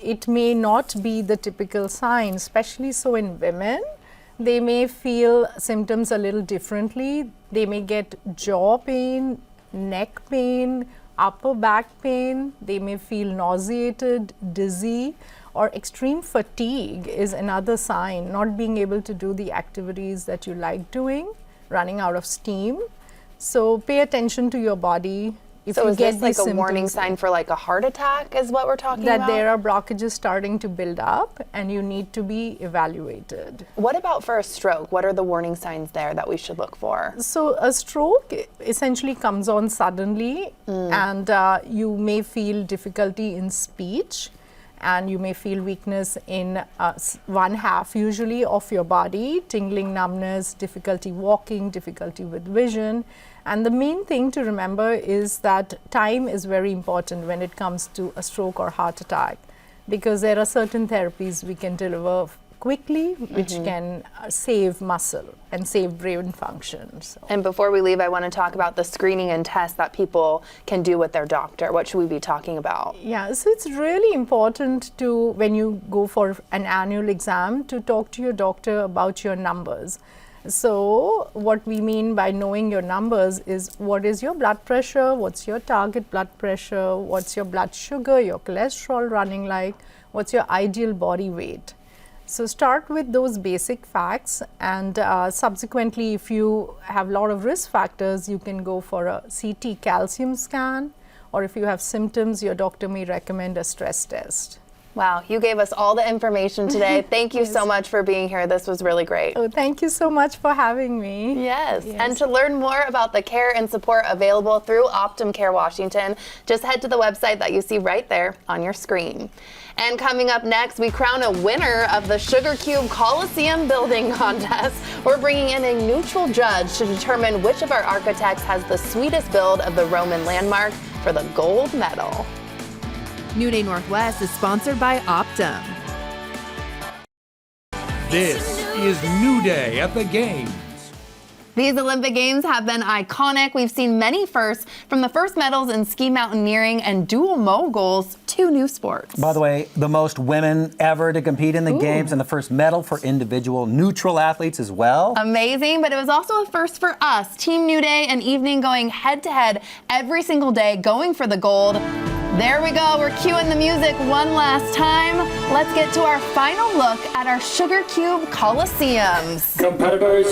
S19: it may not be the typical sign, especially so in women. They may feel symptoms a little differently. They may get jaw pain, neck pain, upper back pain. They may feel nauseated, dizzy, or extreme fatigue is another sign, not being able to do the activities that you like doing, running out of steam. So pay attention to your body, If
S1: So
S19: you
S1: is
S19: get
S1: this like
S19: these
S1: a warning
S19: symptoms,
S1: sign for like a heart attack is what we're talking
S19: that
S1: about?
S19: there are blockages starting to build up and you need to be evaluated.
S1: What about for a stroke? What are the warning signs there that we should look for?
S19: So a stroke essentially comes on suddenly and you may feel difficulty in speech and you may feel weakness in one half usually of your body, tingling, numbness, difficulty walking, difficulty with vision. And the main thing to remember is that time is very important when it comes to a stroke or heart attack, because there are certain therapies we can deliver quickly which can save muscle and save brain functions.
S1: And before we leave, I want to talk about the screening and tests that people can do with their doctor. What should we be talking about?
S19: Yeah, so it's really important to, when you go for an annual exam, to talk to your doctor about your numbers. So what we mean by knowing your numbers is what is your blood pressure, what's your target blood pressure, what's your blood sugar, your cholesterol running like, what's your ideal body weight. So start with those basic facts, and subsequently if you have a lot of risk factors, you can go for a CT calcium scan, or if you have symptoms, your doctor may recommend a stress test.
S1: Wow, you gave us all the information today. Thank you so much for being here. This was really great.
S19: Oh, thank you so much for having me.
S1: Yes. And to learn more about the care and support available through Optum Care Washington, just head to the website that you see right there on your screen. And coming up next, we crown a winner of the Sugar Cube Colosseum building contest. We're bringing in a neutral judge to determine which of our architects has the sweetest build of the Roman landmark for the gold medal.
S18: New Day Northwest is sponsored by Optum.
S4: This is New Day at the Games.
S1: These Olympic Games have been iconic. We've seen many firsts, from the first medals in ski mountaineering and dual moguls to new sports.
S5: By the way, the most women ever to compete in the Games, and the first medal for individual neutral athletes as well.
S1: Amazing, but it was also a first for us. Team New Day and Evening going head-to-head every single day, going for the gold. There we go, we're cueing the music one last time. Let's get to our final look at our Sugar Cube Colosseums.
S2: Competitors,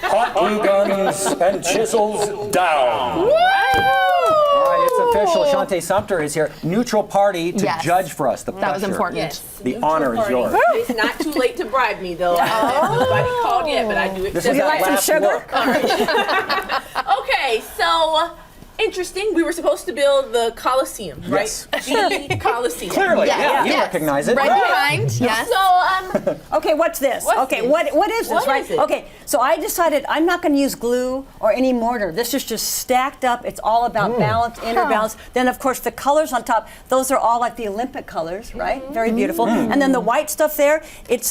S2: hot glue guns and chisels down.
S5: All right, it's official. Shantae Sumter is here. Neutral party to judge for us. The
S1: That was
S5: pressure.
S1: important.
S20: Yes.
S5: The honor is yours.
S20: It's not too late to bribe me, though. Nobody called yet, but I do accept.
S5: This is that last look.
S20: All right. Okay, so interesting. We were supposed to build the Colosseum, right?
S5: Yes.
S20: The Colosseum.
S5: Clearly, yeah, you recognize it.
S1: Right behind, yes.
S20: So,
S7: Okay, what's this?
S20: What's
S7: okay,
S20: this?
S7: what is this,
S20: What
S7: right?
S20: is it?
S7: Okay, so I decided I'm not going to use glue or any mortar. This is just stacked up. It's all about balance, inner balance. Then, of course, the colors on top, those are all like the Olympic colors, right? Very beautiful. And then the white stuff there, it's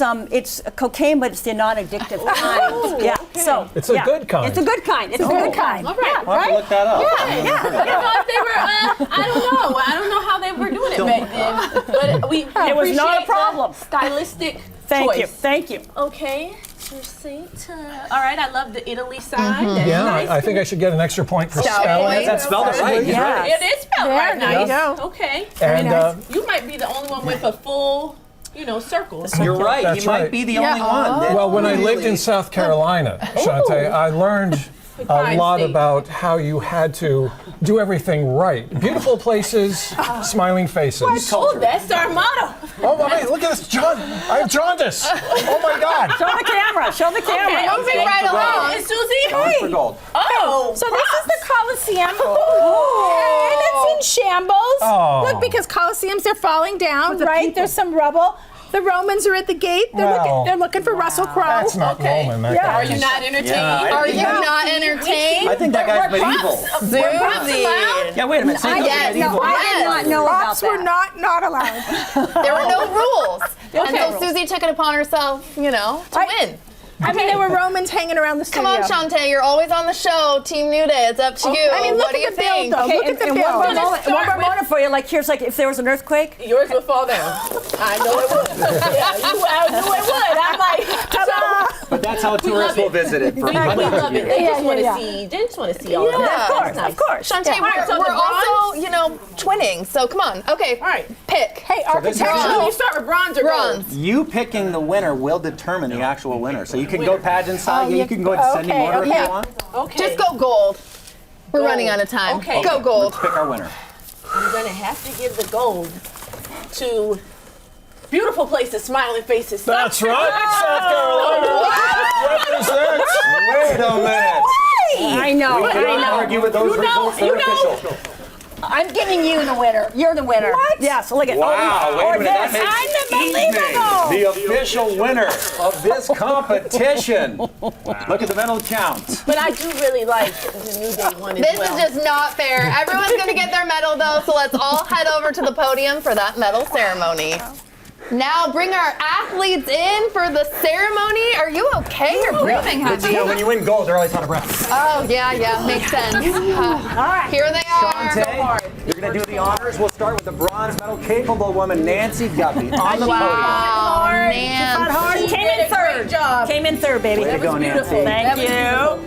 S7: cocaine, but it's the non-addictive kind. Yeah, so.
S11: It's a good kind.
S7: It's a good kind. It's a good kind.
S20: all right.
S5: I'll have to look that up.
S20: Yeah. I don't know if they were. I don't know how they were doing it back then, but we
S7: It was not a
S20: appreciate
S7: problem.
S20: the stylistic
S7: Thank
S20: choice.
S7: you. Thank you.
S20: Okay. Receipt. All right. I love the Italy side. That's
S11: Yeah,
S20: nice.
S11: I think I should get an extra point for
S1: Spelling.
S11: spelling.
S5: That spelled it right. He's
S7: Yeah.
S5: right.
S20: It is spelled right.
S19: There you
S20: Nice.
S19: go.
S20: Okay.
S11: And
S20: You might be the only one with a full, circle.
S5: You're right.
S11: That's
S5: He might
S11: right.
S5: be the only one. that
S11: well, when I lived
S5: really-
S11: in South Carolina, Shantae, I learned a
S20: Fine
S11: lot
S20: state.
S11: about how you had to do everything right. Beautiful places, smiling faces.
S20: Oh, that's our motto.
S11: Oh my! Look at this, John. I have jaundice. Oh my God!
S7: Show the camera. Show the camera.
S20: Okay,
S1: Moving right along.
S20: And Susie.
S5: Going for gold.
S20: Oh.
S10: So this is the Colosseum. And it's in shambles.
S11: Oh.
S10: Look, because Colosseums are falling down,
S7: the
S10: right?
S7: people.
S10: There's some rubble. The Romans are at the gate.
S11: Well,
S10: They're looking for Russell Crowe.
S11: That's not Roman. That guy
S20: Are you
S11: is-
S20: not entertained?
S5: Yeah,
S1: Are you not entertained?
S5: I think that guy's medieval.
S1: Susie.
S5: Yeah, wait a minute. Say
S7: I
S5: that
S7: did not know about
S10: Props were
S7: that.
S10: not allowed.
S1: There were no rules. And
S7: no
S1: so Susie took it upon herself, to win.
S10: I mean, there were Romans hanging around the
S1: Come
S10: studio.
S1: on, Shantae, you're always on the show. Team New Day, it's up to you.
S10: I mean,
S1: what
S10: look
S1: do
S10: at
S1: you
S10: the build,
S1: think?
S10: though. Look at the
S7: and
S10: build.
S7: one more
S20: start
S7: moment for you. Like, here's like if there was an earthquake.
S20: Yours would fall down. I know it would. Yeah, I knew it would. I'm like, ta-da!
S5: But that's how tourists will visit it for
S20: We
S5: hundreds
S20: love
S5: of
S20: it.
S5: years.
S20: They just want to see. They just want to see all of that.
S1: Yeah.
S7: Of course,
S20: Nice.
S7: of course.
S1: Shantae,
S20: Yeah. So
S1: we're
S20: the
S1: also, twinning. So come on. Okay.
S20: All right.
S1: Pick.
S10: Hey,
S5: this is
S10: architectural.
S20: You start with bronze or gold?
S1: Bronze.
S5: You picking the winner will determine the actual winner. So you can go pageant side.
S10: Oh,
S5: you
S10: yeah.
S5: can go descending
S10: Okay,
S5: order if
S10: okay.
S5: you want.
S20: Okay.
S1: Just go gold. We're running out of time.
S20: Okay.
S1: Go gold.
S5: Let's pick our winner.
S20: I'm gonna have to give the gold to beautiful places, smiling faces.
S11: That's right. South Carolina represents.
S5: Wait a minute.
S7: I know.
S5: We cannot argue with those results. They're official.
S7: I'm giving you the winner. You're the winner. What? Yes. Look at
S5: Wow, wait a minute. That
S7: this.
S5: makes
S7: Unbelievable.
S5: the official winner of this competition. Look at the medal count.
S20: But I do really like the New Day one as
S1: This
S20: well.
S1: is just not fair. Everyone's going to get their medal, though, so let's all head over to the podium for that medal ceremony. Now bring our athletes in for the ceremony. Are you okay? You're breathing
S5: But
S1: heavy.
S5: when you win gold, they're always out of breath.
S1: Oh, yeah, makes sense. All right. Here they are.
S5: Shantae, you're going to do the honors. We'll start with the bronze medal capable woman, Nancy Guppy, on the
S1: Wow,
S7: Hard. Came in third.
S20: Job.
S7: Came in third, baby.
S5: Way to go, Nancy.
S7: Thank you.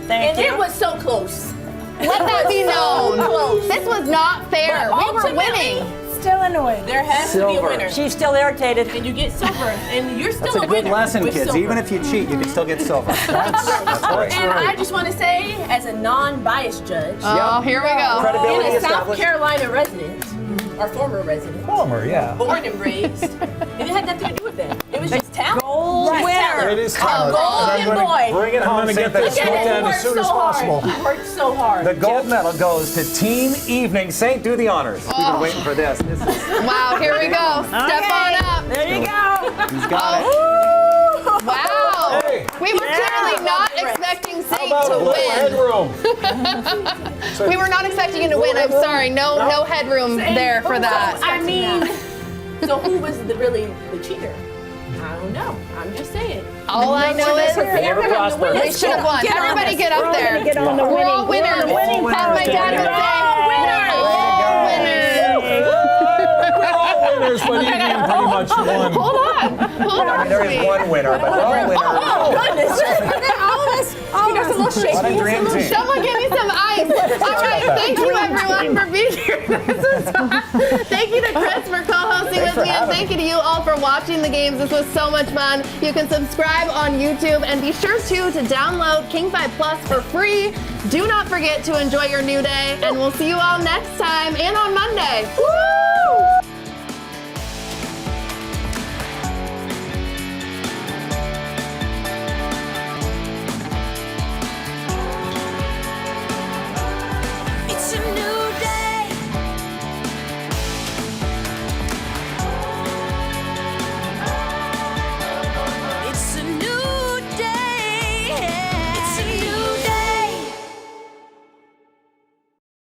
S7: Thank
S20: And
S7: you.
S20: it was so close.
S1: Let that be known.
S20: Close.
S1: This was not fair.
S20: But
S1: We were
S20: ultimately,
S1: winning.
S7: Still annoyed.
S20: There has to be a
S5: Silver.
S20: winner.
S7: She's still irritated.
S20: And you get silver. And you're still
S5: That's a good
S20: winner
S5: lesson,
S20: with
S5: kids.
S20: silver.
S5: Even if you cheat, you can still get silver. That's great.
S20: And I just want to say, as a non-biased judge,
S1: Oh, here we go.
S5: Credibility
S20: and a South
S5: established.
S20: Carolina resident, or former resident, born and raised, it had nothing to do with that. It was just talent.
S7: Gold
S20: Just
S7: winner.
S20: talent.
S11: It is
S20: A
S11: talent.
S20: golden
S11: And I'm gonna
S20: boy.
S5: Bring it home.
S11: I'm going to get
S5: Cynthia.
S11: that
S20: Look at
S11: scope
S20: it.
S11: down
S20: He
S11: as
S20: worked
S11: soon as
S20: so
S11: possible.
S20: hard. He worked so hard.
S5: The gold medal goes to Team Evening. Saint, do the honors. We've been waiting for this. This is
S1: Wow, here we go. Step on up.
S7: There you go.
S5: he's got it.
S1: Wow.
S11: Hey.
S1: We were clearly not expecting Saint to win.
S11: Headroom.
S1: We were not expecting you to win. I'm sorry. No headroom there for that.
S20: I mean, so who was really the cheater? I don't know. I'm just saying.
S1: All I know is
S5: Never prosper.
S1: they should have won. Everybody get up there.
S7: Get on the
S1: We're
S7: winning.
S1: all winners.
S7: We're on the winning
S1: As my dad would say,
S5: Winners.
S11: We're all winners, but Evian pretty much won.
S1: hold on.
S5: There is one winner, but all winners.
S20: Oh, goodness. All of us a little shaky.
S5: What a dream team.
S1: Someone give me some ice. All right, thank you everyone for being here. Thank you to Chris for co-hosting with me, and thank you to you all for watching the games. This was so much fun. You can subscribe on YouTube, and be sure to download King 5 Plus for free. Do not forget to enjoy your new day, and we'll see you all next time and on Monday. Woo!